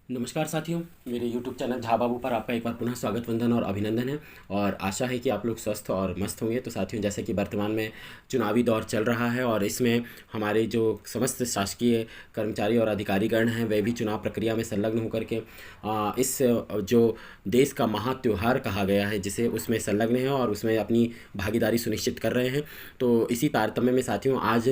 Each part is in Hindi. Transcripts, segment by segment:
नमस्कार साथियों, मेरे YouTube चैनल झा बाबू पर आपका एक बार पुनः स्वागत, वंदन और अभिनंदन है। और आशा है कि आप लोग स्वस्थ और मस्त होंगे। तो साथियों, जैसे कि वर्तमान में चुनावी दौर चल रहा है और इसमें हमारे जो समस्त शासकीय कर्मचारी और अधिकारीगण हैं वे भी चुनाव प्रक्रिया में संलग्न होकर के इस जो देश का महा त्योहार कहा गया है जिसे, उसमें संलग्न हैं और उसमें अपनी भागीदारी सुनिश्चित कर रहे हैं। तो इसी तारतम्य में साथियों, आज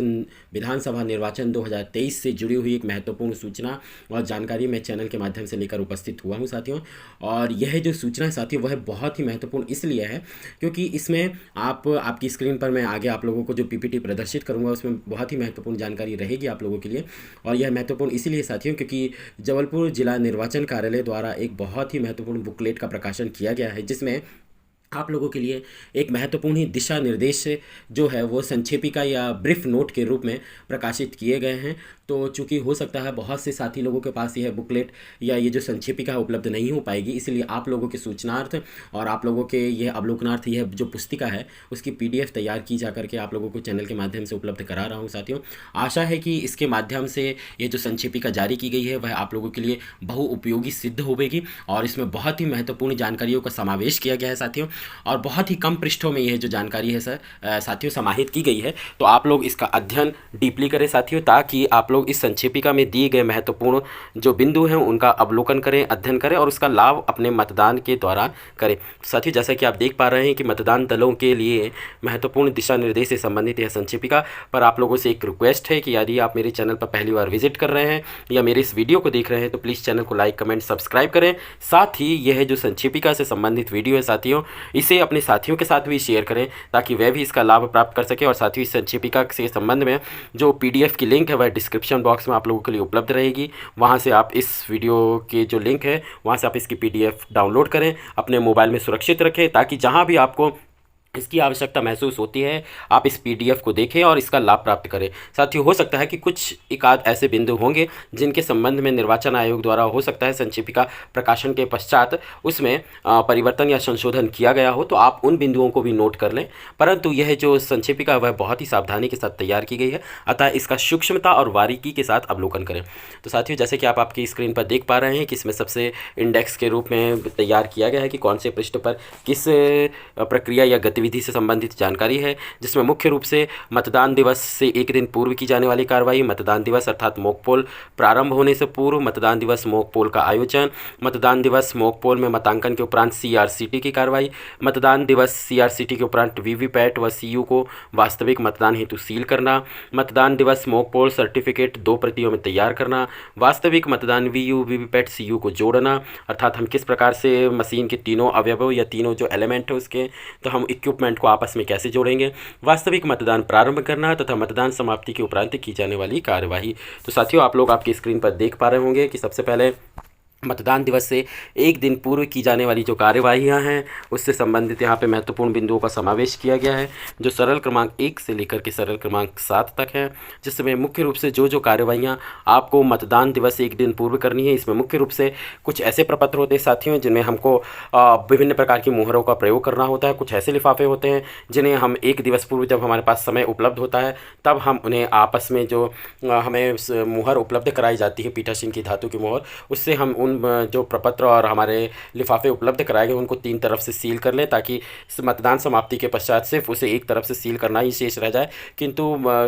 विधानसभा निर्वाचन 2023 से जुड़ी हुई एक महत्वपूर्ण सूचना और जानकारी मैं चैनल के माध्यम से लेकर उपस्थित हुआ हूं साथियों। और यह जो सूचना है साथियों, वह बहुत ही महत्वपूर्ण इसलिए है क्योंकि इसमें आपकी स्क्रीन पर मैं आगे आप लोगों को जो पीपीटी प्रदर्शित करूंगा उसमें बहुत ही महत्वपूर्ण जानकारी रहेगी आप लोगों के लिए। और यह महत्वपूर्ण इसीलिए साथियों क्योंकि जबलपुर जिला निर्वाचन कार्यालय द्वारा एक बहुत ही महत्वपूर्ण बुकलेट का प्रकाशन किया गया है जिसमें आप लोगों के लिए एक महत्वपूर्ण ही दिशा निर्देश जो है वो संक्षेपिका या ब्रीफ नोट के रूप में प्रकाशित किए गए हैं। तो चूंकि हो सकता है बहुत से साथी लोगों के पास यह बुकलेट या ये जो संक्षेपिका उपलब्ध नहीं हो पाएगी, इसलिए आप लोगों के सूचनार्थ और आप लोगों के यह अवलोकनार्थ यह जो पुस्तिका है उसकी पीडीएफ तैयार की जा करके आप लोगों को चैनल के माध्यम से उपलब्ध करा रहा हूँ साथियों। आशा है कि इसके माध्यम से ये जो संक्षेपिका जारी की गई है वह आप लोगों के लिए बहुउपयोगी सिद्ध होगी और इसमें बहुत ही महत्वपूर्ण जानकारियों का समावेश किया गया है साथियों। और बहुत ही कम पृष्ठों में यह जो जानकारी है साथियों समाहित की गई है। तो आप लोग इसका अध्ययन डीपली करें साथियों, ताकि आप लोग इस संक्षेपिका में दिए गए महत्वपूर्ण जो बिंदु हैं उनका अवलोकन करें, अध्ययन करें और उसका लाभ अपने मतदान के दौरान करें साथियों। जैसा कि आप देख पा रहे हैं कि मतदान दलों के लिए महत्वपूर्ण दिशा निर्देश से संबंधित यह संक्षेपिका पर आप लोगों से एक रिक्वेस्ट है कि यदि आप मेरे चैनल पर पहली बार विजिट कर रहे हैं या मेरे इस वीडियो को देख रहे हैं तो प्लीज़ चैनल को लाइक, कमेंट, सब्सक्राइब करें। साथ ही यह जो संक्षेपिका से संबंधित वीडियो है साथियों, इसे अपने साथियों के साथ भी शेयर करें ताकि वह भी इसका लाभ प्राप्त कर सके। और साथ ही इस संक्षेपिका से संबंध में जो पीडीएफ की लिंक है वह डिस्क्रिप्शन बॉक्स में आप लोगों के लिए उपलब्ध रहेगी। वहां से आप इस वीडियो के जो लिंक है वहां से आप इसकी पीडीएफ डाउनलोड करें, अपने मोबाइल में सुरक्षित रखें ताकि जहां भी आपको इसकी आवश्यकता महसूस होती है आप इस पीडीएफ को देखें और इसका लाभ प्राप्त करें। साथियों, हो सकता है कि कुछ एकाध ऐसे बिंदु होंगे जिनके संबंध में निर्वाचन आयोग द्वारा हो सकता है संक्षेपिका प्रकाशन के पश्चात उसमें परिवर्तन या संशोधन किया गया हो, तो आप उन बिंदुओं को भी नोट कर लें। परंतु यह जो संक्षेपिका वह बहुत ही सावधानी के साथ तैयार की गई है, अतः इसका सूक्ष्मता और बारीकी के साथ अवलोकन करें। तो साथियों, जैसे कि आप आपकी स्क्रीन पर देख पा रहे हैं कि इसमें सबसे इंडेक्स के रूप में तैयार किया गया है कि कौन से पृष्ठ पर किस प्रक्रिया या गतिविधि से संबंधित जानकारी है, जिसमें मुख्य रूप से मतदान दिवस से एक दिन पूर्व की जाने वाली कार्रवाई, मतदान दिवस अर्थात मॉक पोल प्रारंभ होने से पूर्व, मतदान दिवस मॉक पोल का आयोजन, मतदान दिवस मॉक पोल में मतांकन के उपरांत सीआरसीटी की कार्रवाई, मतदान दिवस सीआरसीटी के उपरांत वीवीपैट व सीयू को वास्तविक मतदान हेतु सील करना, मतदान दिवस मॉक पोल सर्टिफिकेट 2 प्रतियों में तैयार करना, वास्तविक मतदान वीयू वीवीपैट सीयू को जोड़ना, अर्थात हम किस प्रकार से मशीन के तीनों अवयवों या तीनों जो एलिमेंट है उसके तो हम इक्विपमेंट को आपस में कैसे जोड़ेंगे, वास्तविक मतदान प्रारंभ करना तथा मतदान समाप्ति के उपरांत की जाने वाली कार्यवाही। तो साथियों, आप लोग आपकी स्क्रीन पर देख पा रहे होंगे कि सबसे पहले मतदान दिवस से एक दिन पूर्व की जाने वाली जो कार्यवाहियां हैं उससे संबंधित यहाँ पे महत्वपूर्ण बिंदुओं का समावेश किया गया है, जो सरल क्रमांक 1 से लेकर के सरल क्रमांक 7 तक है, जिसमें मुख्य रूप से जो कार्यवाहियां आपको मतदान दिवस एक दिन पूर्व करनी है, इसमें मुख्य रूप से कुछ ऐसे प्रपत्र होते हैं साथियों जिनमें हमको विभिन्न प्रकार की मुहरों का प्रयोग करना होता है। कुछ ऐसे लिफाफे होते हैं जिन्हें हम एक दिवस पूर्व जब हमारे पास समय उपलब्ध होता है तब हम उन्हें आपस में जो हमें मुहर उपलब्ध कराई जाती है पीठासीन की धातु की मुहर, उससे हम उन जो प्रपत्र और हमारे लिफाफे उपलब्ध कराए गए उनको 3 तरफ से सील कर लें ताकि मतदान समाप्ति के पश्चात सिर्फ उसे एक तरफ से सील करना ही शेष रह जाए। किंतु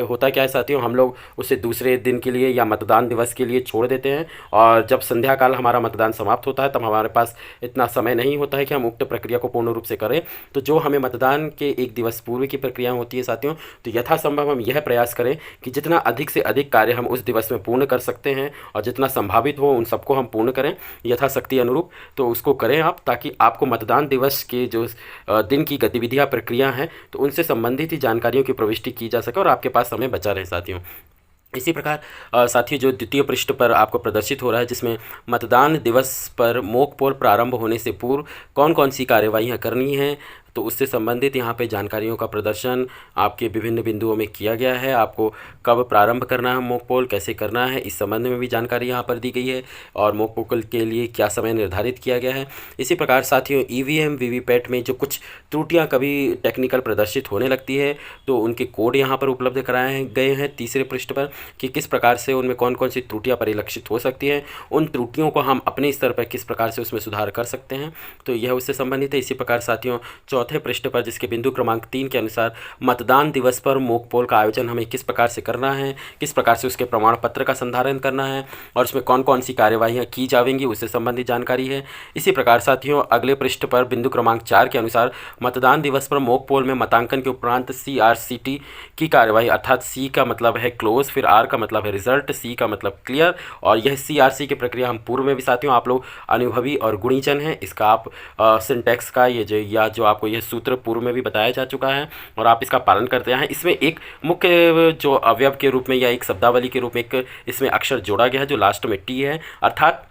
होता क्या है साथियों, हम लोग उसे दूसरे दिन के लिए या मतदान दिवस के लिए छोड़ देते हैं और जब संध्या काल हमारा मतदान समाप्त होता है तब हमारे पास इतना समय नहीं होता है कि हम उक्त प्रक्रिया को पूर्ण रूप से करें। तो जो हमें मतदान के एक दिवस पूर्व की प्रक्रिया होती है साथियों, तो यथासंभव हम यह प्रयास करें कि जितना अधिक से अधिक कार्य हम उस दिवस में पूर्ण कर सकते हैं और जितना संभावित हो उन सबको हम पूर्ण करें यथाशक्ति अनुरूप, तो उसको करें आप, ताकि आपको मतदान दिवस के जो दिन की गतिविधियां प्रक्रिया हैं तो उनसे संबंधित ही जानकारियों की प्रविष्टि की जा सके और आपके पास समय बचा रहे साथियों। इसी प्रकार साथियों, जो द्वितीय पृष्ठ पर आपको प्रदर्शित हो रहा है जिसमें मतदान दिवस पर मॉक पोल प्रारंभ होने से पूर्व कौन कौन सी कार्यवाहियाँ करनी हैं, तो उससे संबंधित यहाँ पे जानकारियों का प्रदर्शन आपके विभिन्न बिंदुओं में किया गया है। आपको कब प्रारंभ करना है मॉक पोल, कैसे करना है, इस संबंध में भी जानकारी यहाँ पर दी गई है और मॉक पोल के लिए क्या समय निर्धारित किया गया है। इसी प्रकार साथियों ईवीएम वीवीपैट में जो कुछ त्रुटियाँ कभी टेक्निकल प्रदर्शित होने लगती है तो उनके कोड यहाँ पर उपलब्ध कराए गए हैं तीसरे पृष्ठ पर कि किस प्रकार से उनमें कौन कौन सी त्रुटियाँ परिलक्षित हो सकती हैं, उन त्रुटियों को हम अपने स्तर पर किस प्रकार से उसमें सुधार कर सकते हैं, तो यह उससे संबंधित है। इसी प्रकार साथियों चौथे पृष्ठ पर जिसके बिंदु क्रमांक 3 के अनुसार मतदान दिवस पर मॉक पोल का आयोजन हमें किस प्रकार से करना है, किस प्रकार से उसके प्रमाण पत्र का संधारण करना है और उसमें कौन कौन सी कार्यवाहियाँ की जाएंगी उससे संबंधित जानकारी है। इसी प्रकार साथियों अगले पृष्ठ पर बिंदु क्रमांक 4 के अनुसार मतदान दिवस पर मॉक पोल में मतांकन के उपरांत CRCT की कार्यवाही, अर्थात C का मतलब है क्लोज, फिर R का मतलब है रिजल्ट, C का मतलब क्लियर, और यह CRC की प्रक्रिया हम पूर्व में भी साथियों आप लोग अनुभवी और गुणीजन हैं, इसका आप सिंटैक्स का ये जो आपको यह सूत्र पूर्व में भी बताया जा चुका है और आप इसका पालन करते हैं। इसमें एक मुख्य जो अवयव के रूप में या एक शब्दावली के रूप में एक इसमें अक्षर जोड़ा गया है जो लास्ट में T है, अर्थात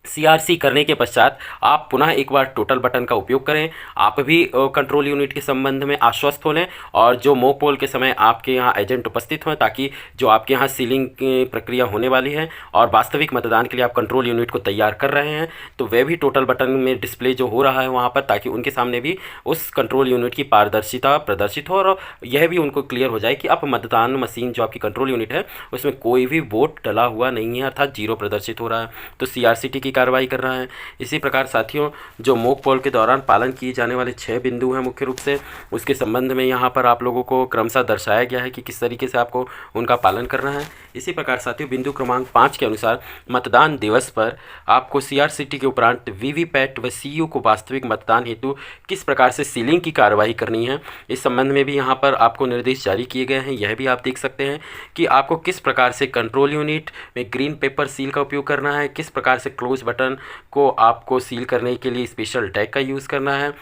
CRC करने के पश्चात आप पुनः एक बार टोटल बटन का उपयोग करें। आप भी कंट्रोल यूनिट के संबंध में आश्वस्त हो लें और जो मॉक पोल के समय आपके यहाँ एजेंट उपस्थित हों ताकि जो आपके यहाँ सीलिंग की प्रक्रिया होने वाली है और वास्तविक मतदान के लिए आप कंट्रोल यूनिट को तैयार कर रहे हैं तो वह भी टोटल बटन में डिस्प्ले जो हो रहा है वहाँ पर, ताकि उनके सामने भी उस कंट्रोल यूनिट की पारदर्शिता प्रदर्शित हो और यह भी उनको क्लियर हो जाए कि अब मतदान मशीन जो आपकी कंट्रोल यूनिट है उसमें कोई भी वोट डला हुआ नहीं है, अर्थात जीरो प्रदर्शित हो रहा है, तो CRCT की कार्रवाई कर रहा है। इसी प्रकार साथियों जो मॉक पोल के दौरान पालन किए जाने वाले 6 बिंदु हैं मुख्य रूप से, उसके संबंध में यहाँ पर आप लोगों को क्रमशः दर्शाया गया है कि किस तरीके से आपको उनका पालन करना है। इसी प्रकार साथियों बिंदु क्रमांक 5 के अनुसार मतदान दिवस पर आपको CRCT के उपरांत वीवीपैट व CU को वास्तविक मतदान हेतु किस प्रकार से सीलिंग की कार्रवाई करनी है, इस संबंध में भी यहाँ पर आपको निर्देश जारी किए गए हैं। यह भी आप देख सकते हैं कि आपको किस प्रकार से कंट्रोल यूनिट में ग्रीन पेपर सील का उपयोग करना है, किस प्रकार से क्लोज बटन को आपको सील करने के लिए स्पेशल टैग का यूज़ करना है,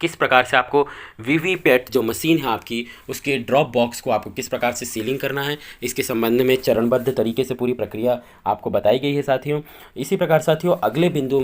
किस प्रकार से आपको वीवीपैट जो मशीन है आपकी उसके ड्रॉप बॉक्स को आपको किस प्रकार से सीलिंग करना है, इसके संबंध में चरणबद्ध तरीके से पूरी प्रक्रिया आपको बताई गई है साथियों। इसी प्रकार साथियों अगले बिंदु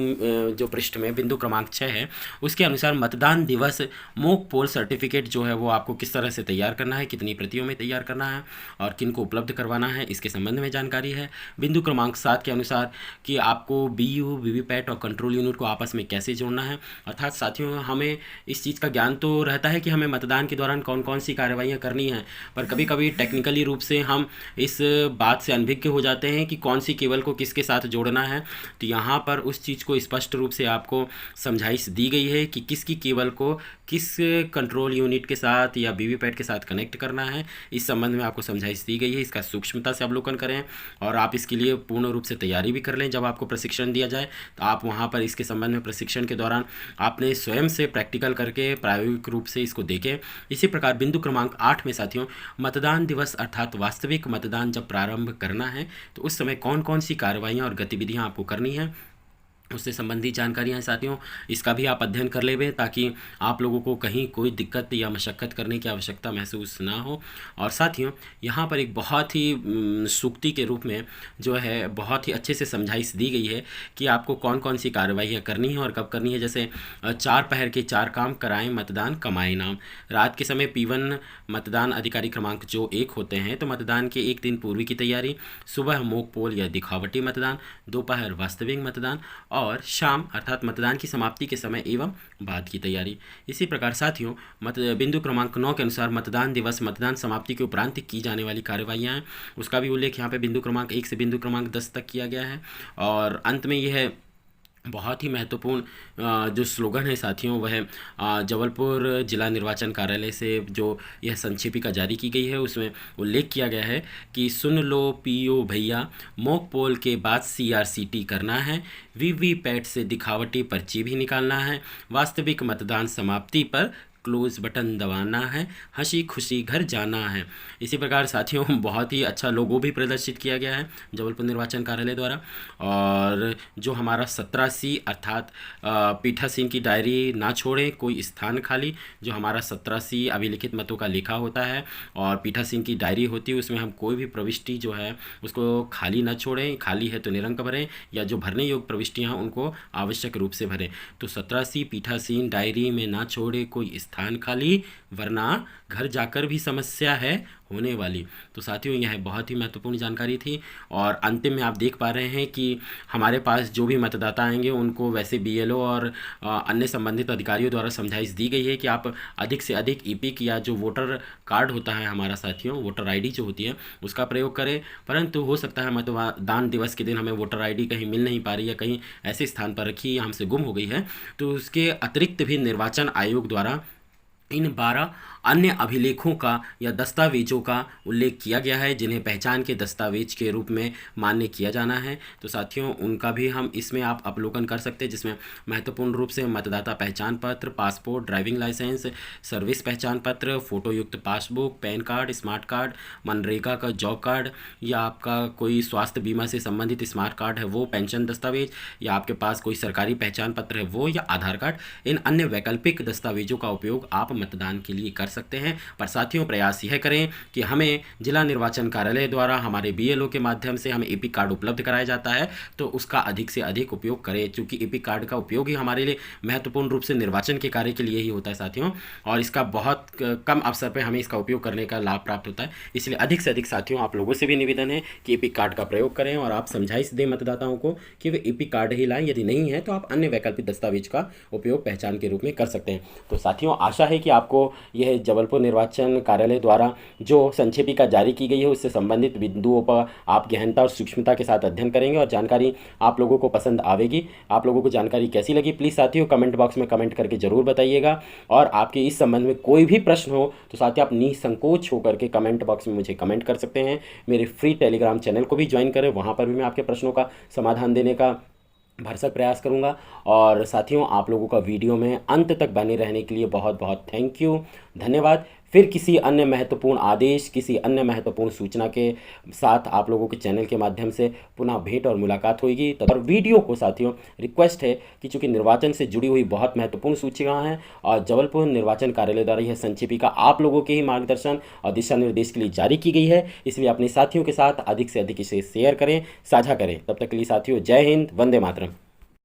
जो पृष्ठ में बिंदु क्रमांक 6 है उसके अनुसार मतदान दिवस मॉक पोल सर्टिफिकेट जो है वो आपको किस तरह से तैयार करना है, कितनी प्रतियों में तैयार करना है और किन को उपलब्ध करवाना है, इसके संबंध में जानकारी है। बिंदु क्रमांक 7 के अनुसार कि आपको BU वीवीपैट और कंट्रोल यूनिट को आपस में कैसे जोड़ना है, अर्थात साथियों हमें इस चीज़ का ज्ञान तो रहता है कि हमें मतदान के दौरान कौन कौन सी कार्रवाइयाँ करनी हैं, पर कभी कभी टेक्निकली रूप से हम इस बात से अनभिज्ञ हो जाते हैं कि कौन सी केबल को किसके साथ जोड़ना है। तो यहाँ पर उस चीज़ को स्पष्ट रूप से आपको समझाइश दी गई है कि किसकी केबल को किस कंट्रोल यूनिट के साथ या वीवीपैट के साथ कनेक्ट करना है, इस संबंध में आपको समझाइश दी गई है। इसका सूक्ष्मता से अवलोकन करें और आप इसके लिए पूर्ण रूप से तैयारी भी कर लें। जब आपको प्रशिक्षण दिया जाए तो आप वहाँ पर इसके संबंध में प्रशिक्षण के दौरान आपने स्वयं से प्रैक्टिकल करके प्रायोगिक रूप से इसको देखें। इसी प्रकार बिंदु क्रमांक 8 में साथियों मतदान दिवस अर्थात वास्तविक मतदान जब प्रारंभ करना है तो उस समय कौन कौन सी कार्रवाइयाँ और गतिविधियाँ आपको करनी है उससे संबंधित जानकारियाँ हैं साथियों। इसका भी आप अध्ययन कर लेंगे ताकि आप लोगों को कहीं कोई दिक्कत या मशक्क़त करने की आवश्यकता महसूस ना हो। और साथियों यहाँ पर एक बहुत ही सूक्ति के रूप में जो है बहुत ही अच्छे से समझाइश दी गई है कि आपको कौन कौन सी कार्रवाइयाँ करनी है और कब करनी है। जैसे 4 पहर के 4 काम कराएं मतदान कमाए नाम, रात के समय P1 मतदान अधिकारी क्रमांक जो 1 होते हैं तो मतदान के एक दिन पूर्व की तैयारी, सुबह मॉक पोल या दिखावटी मतदान, दोपहर वास्तविक मतदान और शाम अर्थात मतदान की समाप्ति के समय एवं बाद की तैयारी। इसी प्रकार साथियों बिंदु क्रमांक 9 के अनुसार मतदान दिवस मतदान समाप्ति के उपरांत की जाने वाली कार्रवाइयाँ हैं उसका भी उल्लेख यहाँ पे बिंदु क्रमांक 1 से बिंदु क्रमांक 10 तक किया गया है। और अंत में यह बहुत ही महत्वपूर्ण जो स्लोगन है साथियों वह जबलपुर जिला निर्वाचन कार्यालय से जो यह संक्षेपिका जारी की गई है उसमें उल्लेख किया गया है कि सुन लो PO भैया, मॉक पोल के बाद CRCT करना है, वीवीपैट से दिखावटी पर्ची भी निकालना है, वास्तविक मतदान समाप्ति पर क्लोज बटन दबाना है, हंसी खुशी घर जाना है। इसी प्रकार साथियों बहुत ही अच्छा लोगो भी प्रदर्शित किया गया है जबलपुर निर्वाचन कार्यालय द्वारा। और जो हमारा 17C अर्थात पीठासीन की डायरी ना छोड़ें कोई स्थान खाली, जो हमारा 17C अभिलिखित मतों का लेखा होता है और पीठासीन की डायरी होती है उसमें हम कोई भी प्रविष्टि जो है उसको खाली ना छोड़ें, खाली है तो निरंक भरें या जो भरने योग्य प्रविष्टियाँ हैं उनको आवश्यक रूप से भरें। तो 17C पीठासीन डायरी में ना छोड़े कोई स्थान खाली, वरना घर जाकर भी समस्या है होने वाली। तो साथियों, यह बहुत ही महत्वपूर्ण जानकारी थी। और अंतिम में आप देख पा रहे हैं कि हमारे पास जो भी मतदाता आएंगे उनको वैसे बीएलओ और अन्य संबंधित अधिकारियों द्वारा समझाइश दी गई है कि आप अधिक से अधिक ईपिक या जो वोटर कार्ड होता है हमारा साथियों, वोटर आईडी जो होती है उसका प्रयोग करें। परंतु हो सकता है मतदान दिवस के दिन हमें वोटर आईडी कहीं मिल नहीं पा रही है, कहीं ऐसे स्थान पर रखी या हमसे गुम हो गई है, तो उसके अतिरिक्त भी निर्वाचन आयोग द्वारा इन 12 अन्य अभिलेखों का या दस्तावेजों का उल्लेख किया गया है जिन्हें पहचान के दस्तावेज के रूप में मान्य किया जाना है। तो साथियों, उनका भी हम इसमें आप अवलोकन कर सकते हैं, जिसमें महत्वपूर्ण रूप से मतदाता पहचान पत्र, पासपोर्ट, ड्राइविंग लाइसेंस, सर्विस पहचान पत्र, फोटोयुक्त passbook, pan card, smart card, MNREGA का जॉब कार्ड, या आपका कोई स्वास्थ्य बीमा से संबंधित स्मार्ट कार्ड है वो, पेंशन दस्तावेज, या आपके पास कोई सरकारी पहचान पत्र है वो, या आधार कार्ड। इन अन्य वैकल्पिक दस्तावेजों का उपयोग आप मतदान के लिए कर सकते हैं। पर साथियों, प्रयास यह करें कि हमें जिला निर्वाचन कार्यालय द्वारा हमारे बीएलओ के माध्यम से हमें ईपिक कार्ड उपलब्ध कराया जाता है, तो उसका अधिक से अधिक उपयोग करें, क्योंकि ईपिक कार्ड का उपयोग ही हमारे लिए महत्वपूर्ण रूप से निर्वाचन के कार्य के लिए ही होता है साथियों, और इसका बहुत कम अवसर पर हमें इसका उपयोग करने का लाभ प्राप्त होता है। इसलिए अधिक से अधिक साथियों, आप लोगों से भी निवेदन है कि ईपिक कार्ड का प्रयोग करें और आप समझाइश दें मतदाताओं को कि वे ईपिक कार्ड ही लाएं। यदि नहीं है तो आप अन्य वैकल्पिक दस्तावेज का उपयोग पहचान के रूप में कर सकते हैं। तो साथियों, आशा है कि आपको यह जबलपुर निर्वाचन कार्यालय द्वारा जो संक्षेपिका जारी की गई है उससे संबंधित बिंदुओं पर आप गहनता और सूक्ष्मता के साथ अध्ययन करेंगे और जानकारी आप लोगों को पसंद आवेगी। आप लोगों को जानकारी कैसी लगी प्लीज़ साथियों कमेंट बॉक्स में कमेंट करके ज़रूर बताइएगा। और आपके इस संबंध में कोई भी प्रश्न हो तो साथियों आप निसंकोच होकर के कमेंट बॉक्स में मुझे कमेंट कर सकते हैं। मेरे फ्री टेलीग्राम चैनल को भी ज्वाइन करें, वहाँ पर भी मैं आपके प्रश्नों का समाधान देने का भरसक प्रयास करूंगा। और साथियों, आप लोगों का वीडियो में अंत तक बने रहने के लिए बहुत बहुत थैंक यू, धन्यवाद। फिर किसी अन्य महत्वपूर्ण आदेश, किसी अन्य महत्वपूर्ण सूचना के साथ आप लोगों के चैनल के माध्यम से पुनः भेंट और मुलाकात होगी। तो वीडियो को साथियों रिक्वेस्ट है कि चूँकि निर्वाचन से जुड़ी हुई बहुत महत्वपूर्ण सूचना है और जबलपुर निर्वाचन कार्यालय द्वारा यह संक्षेपिका आप लोगों के ही मार्गदर्शन और दिशा निर्देश के लिए जारी की गई है, इसलिए अपने साथियों के साथ अधिक से अधिक इसे शेयर करें, साझा करें। तब तक के लिए साथियों, जय हिंद, वंदे मातरम।